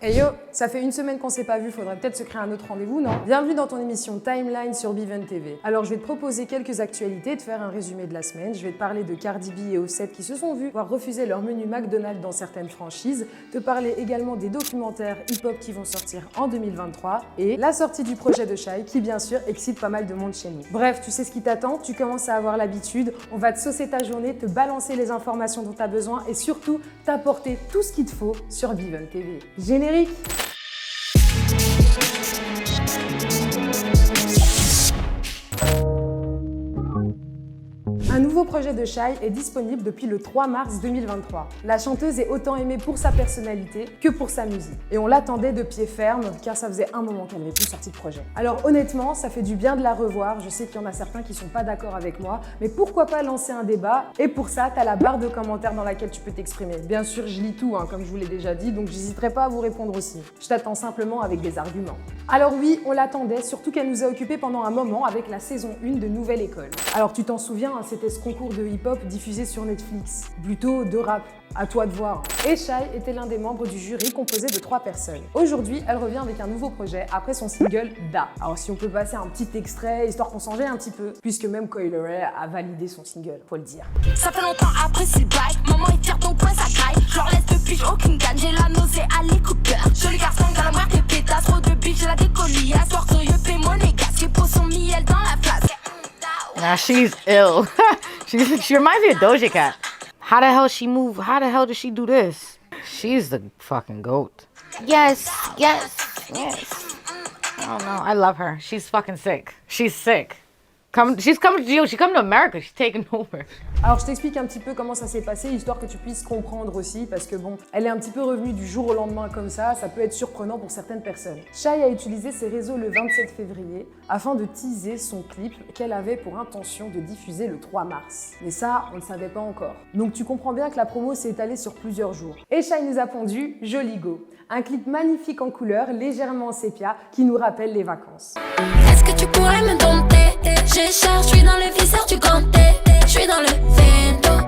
Hey yo, ça fait une semaine qu'on s'est pas vu, faudrait peut-être se créer un autre rendez-vous, non? Bienvenue dans ton émission Timeline sur Bivin TV. Alors je vais te proposer quelques actualités, te faire un résumé de la semaine, je vais te parler de Cardi B et Offset qui se sont vus voir refuser leur menu McDonald's dans certaines franchises, te parler également des documentaires hip-hop qui vont sortir en 2023 et la sortie du projet de Shai qui bien sûr excite pas mal de monde chez nous. Bref, tu sais ce qui t'attend, tu commences à avoir l'habitude, on va te saucer ta journée, te balancer les informations dont tu as besoin et surtout t'apporter tout ce qu'il te faut sur Bivin TV. Générique. Un nouveau projet de Shai est disponible depuis le 3 mars 2023. La chanteuse est autant aimée pour sa personnalité que pour sa musique. Et on l'attendait de pied ferme car ça faisait un moment qu'elle n'avait plus sorti de projet. Alors honnêtement, ça fait du bien de la revoir. Je sais qu'il y en a certains qui sont pas d'accord avec moi, mais pourquoi pas lancer un débat? Et pour ça, tu as la barre de commentaires dans laquelle tu peux t'exprimer. Bien sûr, je lis tout, comme je vous l'ai déjà dit, donc j'hésiterai pas à vous répondre aussi. Je t'attends simplement avec des arguments. Alors oui, on l'attendait, surtout qu'elle nous a occupés pendant un moment avec la saison 1 de Nouvelle École. Alors tu t'en souviens, c'était ce concours de hip-hop diffusé sur Netflix, plutôt de rap, à toi de voir. Et Shai était l'un des membres du jury composé de 3 personnes. Aujourd'hui, elle revient avec un nouveau projet après son single Da. Alors si on peut passer un petit extrait, histoire qu'on s'en gêne un petit peu, puisque même Coi Leray a validé son single, faut le dire. Ça fait longtemps après c'est le bail, maman il tire ton poing ça graille. Je leur laisse de pige aucune gagne, j'ai la nausée à l'écouteur. Joli garçon, galamouère tes pétasses, trop de biche, j'ai la décolie. À soir sérieux, paie mon négas, j'ai pour son miel dans la place. Nah, she's ill. she reminds me of Doja Cat. How the hell she move? How the hell does she do this? She's the fucking goat. Yes. I don't know. I love her. She's fucking sick. She's sick. She's coming to you. She's coming to America. She's taking over. Alors je t'explique un petit peu comment ça s'est passé, histoire que tu puisses comprendre aussi, parce que bon, elle est un petit peu revenue du jour au lendemain comme ça peut être surprenant pour certaines personnes. Shai a utilisé ses réseaux le 27 février afin de teaser son clip qu'elle avait pour intention de diffuser le 3 mars. Mais ça, on ne le savait pas encore. Donc tu comprends bien que la promo s'est étalée sur plusieurs jours. Et Shai nous a pondu Joli Go, un clip magnifique en couleur, légèrement en sépia, qui nous rappelle les vacances. Est-ce que tu pourrais me dompter? Je cherche, je suis dans le viseur du ganté. Je suis dans le vento.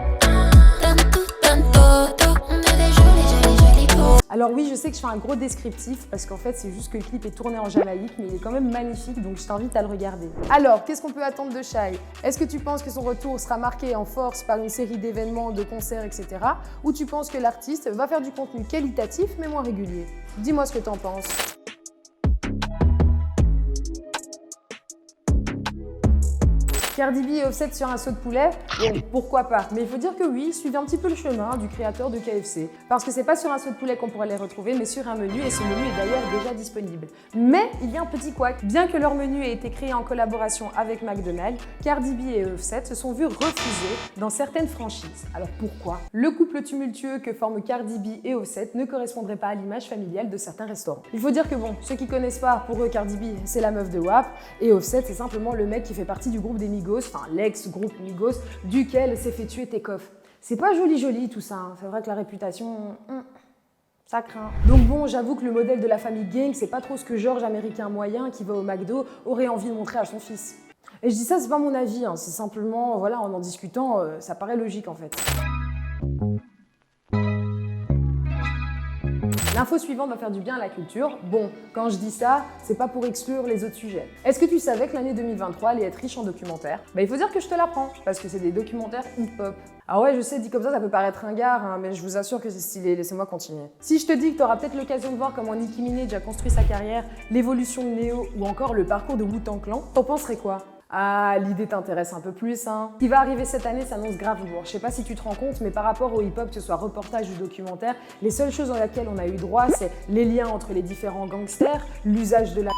On a des jolis beaux. Alors oui, je sais que je fais un gros descriptif parce qu'en fait, c'est juste que le clip est tourné en Jamaïque, mais il est quand même magnifique, donc je t'invite à le regarder. Alors, qu'est-ce qu'on peut attendre de Shai? Est-ce que tu penses que son retour sera marqué en force par une série d'événements, de concerts, etc. Ou tu penses que l'artiste va faire du contenu qualitatif, mais moins régulier? Dis-moi ce que t'en penses. Cardi B et Offset sur un saut de poulet? Bon, pourquoi pas. Mais il faut dire que oui, suivez un petit peu le chemin du créateur de KFC. Parce que c'est pas sur un saut de poulet qu'on pourrait les retrouver, mais sur un menu, et ce menu est d'ailleurs déjà disponible. Mais il y a un petit couac. Bien que leur menu ait été créé en collaboration avec McDonald's, Cardi B et Offset se sont vus refuser dans certaines franchises. Alors pourquoi? Le couple tumultueux que forment Cardi B et Offset ne correspondrait pas à l'image familiale de certains restaurants. Il faut dire que bon, ceux qui connaissent pas, pour eux Cardi B c'est la meuf de WAP, et Offset c'est simplement le mec qui fait partie du groupe des Migos, enfin l'ex-groupe Migos, duquel s'est fait tuer Takeoff. C'est pas joli tout ça, c'est vrai que la réputation, ça craint. Donc bon, j'avoue que le modèle de la famille gang, c'est pas trop ce que George, américain moyen qui va au McDo, aurait envie de montrer à son fils. Et je dis ça, c'est pas mon avis, c'est simplement, voilà, en discutant, ça paraît logique en fait. L'info suivante va faire du bien à la culture. Bon, quand je dis ça, c'est pas pour exclure les autres sujets. Est-ce que tu savais que l'année 2023 allait être riche en documentaires? Il faut dire que je te l'apprends, parce que c'est des documentaires hip-hop. Ah ouais, je sais, dit comme ça peut paraître ringard, mais je vous assure que c'est stylé, laissez-moi continuer. Si je te dis que tu auras peut-être l'occasion de voir comment Nicki Minaj a construit sa carrière, l'évolution de Neo ou encore le parcours de Wu-Tang Clan, t'en penserais quoi? Ah, l'idée t'intéresse un peu plus, Ce qui va arriver cette année s'annonce grave lourd. Je sais pas si tu te rends compte, mais par rapport au hip-hop, que ce soit reportage ou documentaire, les seules choses dans lesquelles on a eu droit, c'est les liens entre les différents gangsters, l'usage de la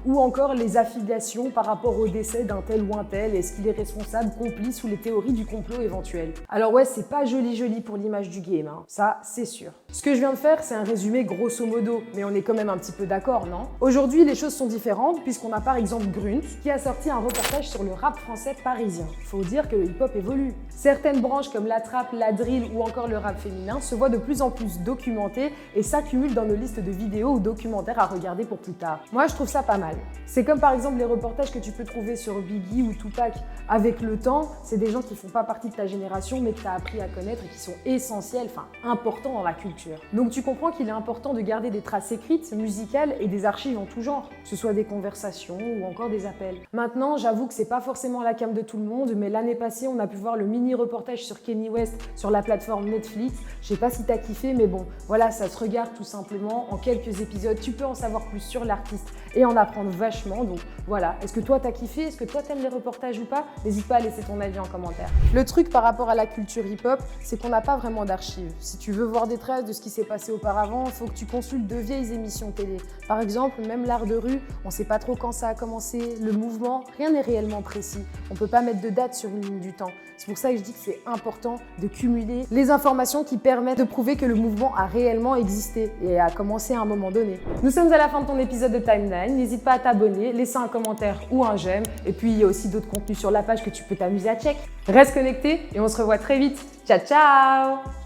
ou encore les affiliations par rapport au décès d'un tel ou un tel, est-ce qu'il est responsable, complice ou les théories du complot éventuel. Alors ouais, c'est pas joli pour l'image du game, ça c'est sûr. Ce que je viens de faire, c'est un résumé grosso modo, mais on est quand même un petit peu d'accord, non? Aujourd'hui, les choses sont différentes puisqu'on a par exemple Grunt qui a sorti un reportage reportages sur le rap français parisien. Faut dire que le hip-hop évolue. Certaines branches comme la trap, la drill ou encore le rap féminin se voient de plus en plus documentées et s'accumulent dans nos listes de vidéos ou documentaires à regarder pour plus tard. Moi, je trouve ça pas mal. C'est comme par exemple les reportages que tu peux trouver sur Biggie ou Tupac. Avec le temps, c'est des gens qui font pas partie de ta génération mais que tu as appris à connaître et qui sont essentiels, importants dans la culture. Donc tu comprends qu'il est important de garder des traces écrites, musicales et des archives en tout genre, que ce soit des conversations ou encore des appels. Maintenant, j'avoue que c'est pas forcément la came de tout le monde, mais l'année passée, on a pu voir le mini-reportage sur Kanye West sur la plateforme Netflix. Je sais pas si t'as kiffé, mais bon, voilà, ça se regarde tout simplement. En quelques épisodes, tu peux en savoir plus sur l'artiste et en apprendre vachement. Donc voilà, est-ce que toi t'as kiffé? Est-ce que toi t'aimes les reportages ou pas? N'hésite pas à laisser ton avis en commentaire. Le truc par rapport à la culture hip-hop, c'est qu'on n'a pas vraiment d'archives. Si tu veux voir des traces de ce qui s'est passé auparavant, il faut que tu consultes de vieilles émissions télé. Par exemple, même l'art de rue, on ne sait pas trop quand ça a commencé, le mouvement, rien n'est réellement précis. On ne peut pas mettre de date sur une ligne du temps. C'est pour ça que je dis que c'est important de cumuler les informations qui permettent de prouver que le mouvement a réellement existé et a commencé à un moment donné. Nous sommes à la fin de ton épisode de Timeline. N'hésite pas à t'abonner, laisser un commentaire ou un j'aime. Et puis, il y a aussi d'autres contenus sur la page que tu peux t'amuser à check. Reste connecté et on se revoit très vite. Ciao, ciao!